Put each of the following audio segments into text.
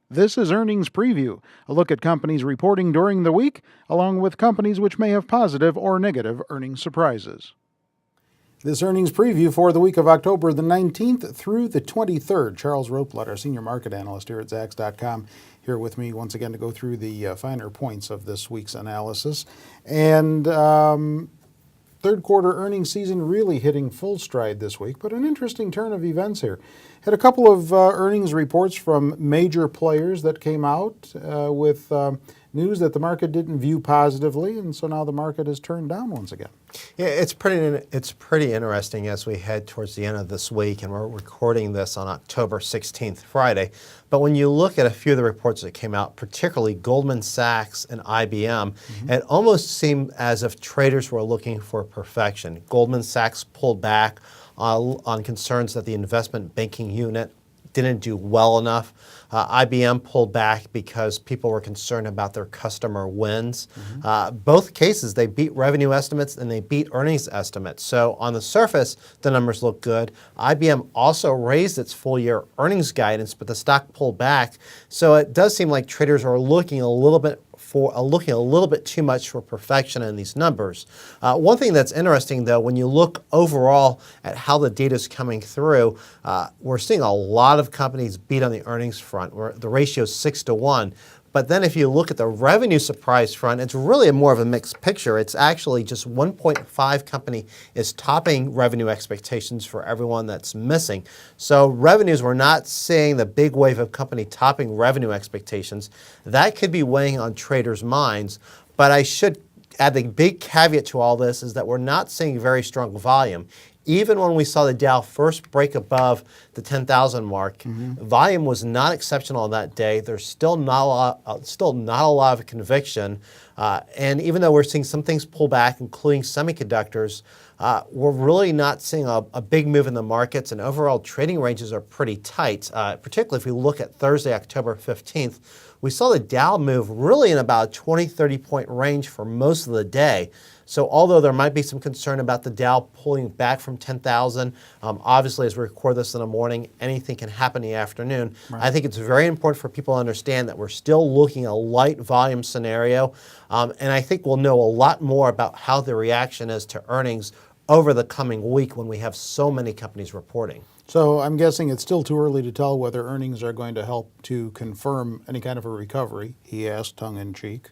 This is Earnings Preview, a look at companies reporting during the week, along with companies which may have positive or negative earnings surprises. This earnings preview for the week of October the 19th through the 23rd. Charles Roplet, senior market analyst here at Zacks.com, here with me once again to go through the finer points of this week's analysis. And third quarter earnings season really hitting full stride this week, but an interesting turn of events here. Had a couple of earnings reports from major players that came out with news that the market didn't view positively, and so now the market has turned down once again. Yeah, it's pretty interesting as we head towards the end of this week, and we're recording this on October 16th, Friday. But when you look at a few of the reports that came out, particularly Goldman Sachs and IBM, it almost seemed as if traders were looking for perfection. Goldman Sachs pulled back on concerns that the investment banking unit didn't do well enough. IBM pulled back because people were concerned about their customer wins. Both cases, they beat revenue estimates and they beat earnings estimates. So on the surface, the numbers look good. IBM also raised its full year earnings guidance, but the stock pulled back. So it does seem like traders are looking a little bit too much for perfection in these numbers. One thing that's interesting, though, when you look overall at how the data is coming through, we're seeing a lot of companies beat on the earnings front, where the ratio is 6-1. But then if you look at the revenue surprise front, it's really more of a mixed picture. It's actually just 1.5 company is topping revenue expectations for everyone that's missing. So revenues, we're not seeing the big wave of company topping revenue expectations. That could be weighing on traders' minds. But I should add the big caveat to all this is that we're not seeing very strong volume. Even when we saw the Dow first break above the 10,000 mark, volume was not exceptional on that day. There's still not a lot of conviction. And even though we're seeing some things pull back, including semiconductors, we're really not seeing a big move in the markets, and overall trading ranges are pretty tight. Particularly if we look at Thursday, October 15th, we saw the Dow move really in about a 20, 30-point range for most of the day. So although there might be some concern about the Dow pulling back from 10,000, obviously as we record this in the morning, anything can happen in the afternoon. Right. I think it's very important for people to understand that we're still looking at a light volume scenario, and I think we'll know a lot more about how the reaction is to earnings over the coming week when we have so many companies reporting. So I'm guessing it's still too early to tell whether earnings are going to help to confirm any kind of a recovery, he asked tongue-in-cheek.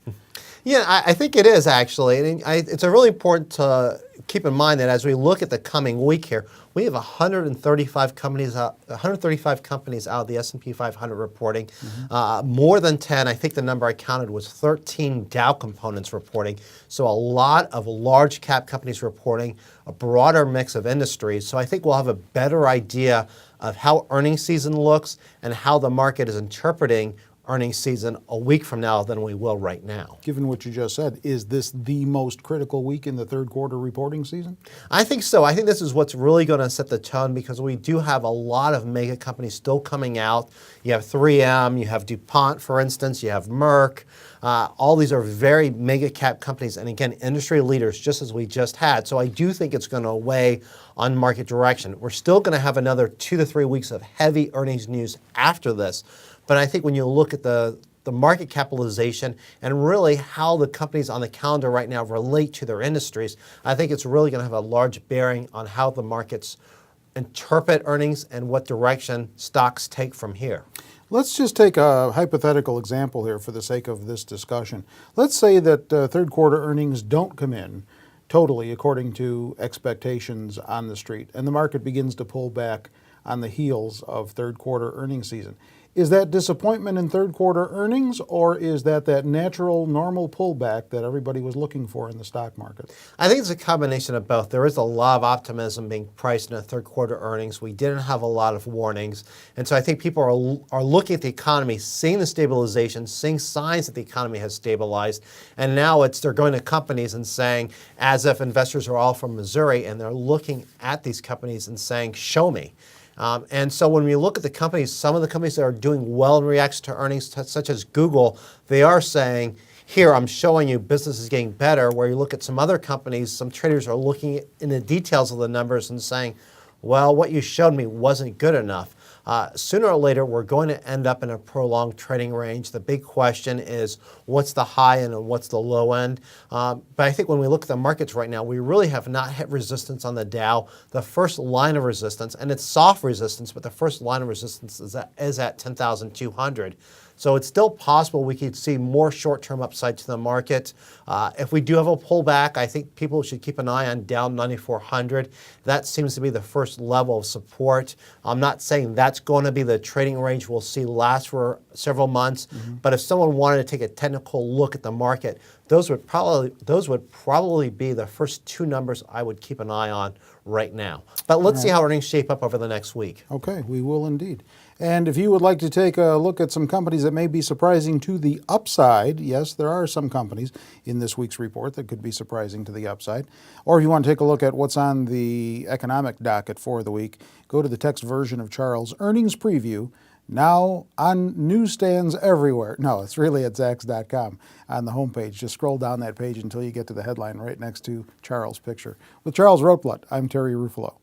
Yeah, I think it is actually. And it's really important to keep in mind that as we look at the coming week here, we have 135 companies out of the S&P 500 reporting. More than 10, I think the number I counted was 13 Dow components reporting. So a lot of large cap companies reporting, a broader mix of industries. So I think we'll have a better idea of how earnings season looks and how the market is interpreting earnings season a week from now than we will right now. Given what you just said, is this the most critical week in the third quarter reporting season? I think so. I think this is what's really going to set the tone because we do have a lot of mega companies still coming out. You have 3M, you have DuPont, for instance, you have Merck. All these are very mega cap companies, and again, industry leaders, just as we just had. So I do think it's going to weigh on market direction. We're still going to have another 2 to 3 weeks of heavy earnings news after this. But I think when you look at the market capitalization and really how the companies on the calendar right now relate to their industries, I think it's really going to have a large bearing on how the markets interpret earnings and what direction stocks take from here. Let's just take a hypothetical example here for the sake of this discussion. Let's say that third quarter earnings don't come in totally according to expectations on the street, and the market begins to pull back on the heels of third quarter earnings season. Is that disappointment in third quarter earnings, or is that natural, normal pullback that everybody was looking for in the stock market? I think it's a combination of both. There is a lot of optimism being priced in the third quarter earnings. We didn't have a lot of warnings. And so I think people are looking at the economy, seeing the stabilization, seeing signs that the economy has stabilized. And now they're going to companies and saying, as if investors are all from Missouri, and they're looking at these companies and saying, show me. And so when we look at the companies, some of the companies that are doing well in reaction to earnings, such as Google, they are saying, here, I'm showing you business is getting better. Where you look at some other companies, some traders are looking in the details of the numbers and saying, well, what you showed me wasn't good enough. Sooner or later, we're going to end up in a prolonged trading range. The big question is what's the high end and what's the low end. But I think when we look at the markets right now, we really have not hit resistance on the Dow. The first line of resistance, and it's soft resistance, but the first line of resistance is at 10,200. So it's still possible we could see more short-term upside to the market. If we do have a pullback, I think people should keep an eye on down 9,400. That seems to be the first level of support. I'm not saying that's going to be the trading range we'll see last for several months, but if someone wanted to take a technical look at the market, those would probably be the first two numbers I would keep an eye on right now. But let's see how earnings shape up over the next week. Okay, we will indeed. And if you would like to take a look at some companies that may be surprising to the upside, yes, there are some companies in this week's report that could be surprising to the upside. Or if you want to take a look at what's on the economic docket for the week, go to the text version of Charles' earnings preview, now on newsstands everywhere. No, it's really at Zacks.com on the homepage. Just scroll down that page until you get to the headline right next to Charles' picture. With Charles Rotblatt, I'm Terry Ruffalo.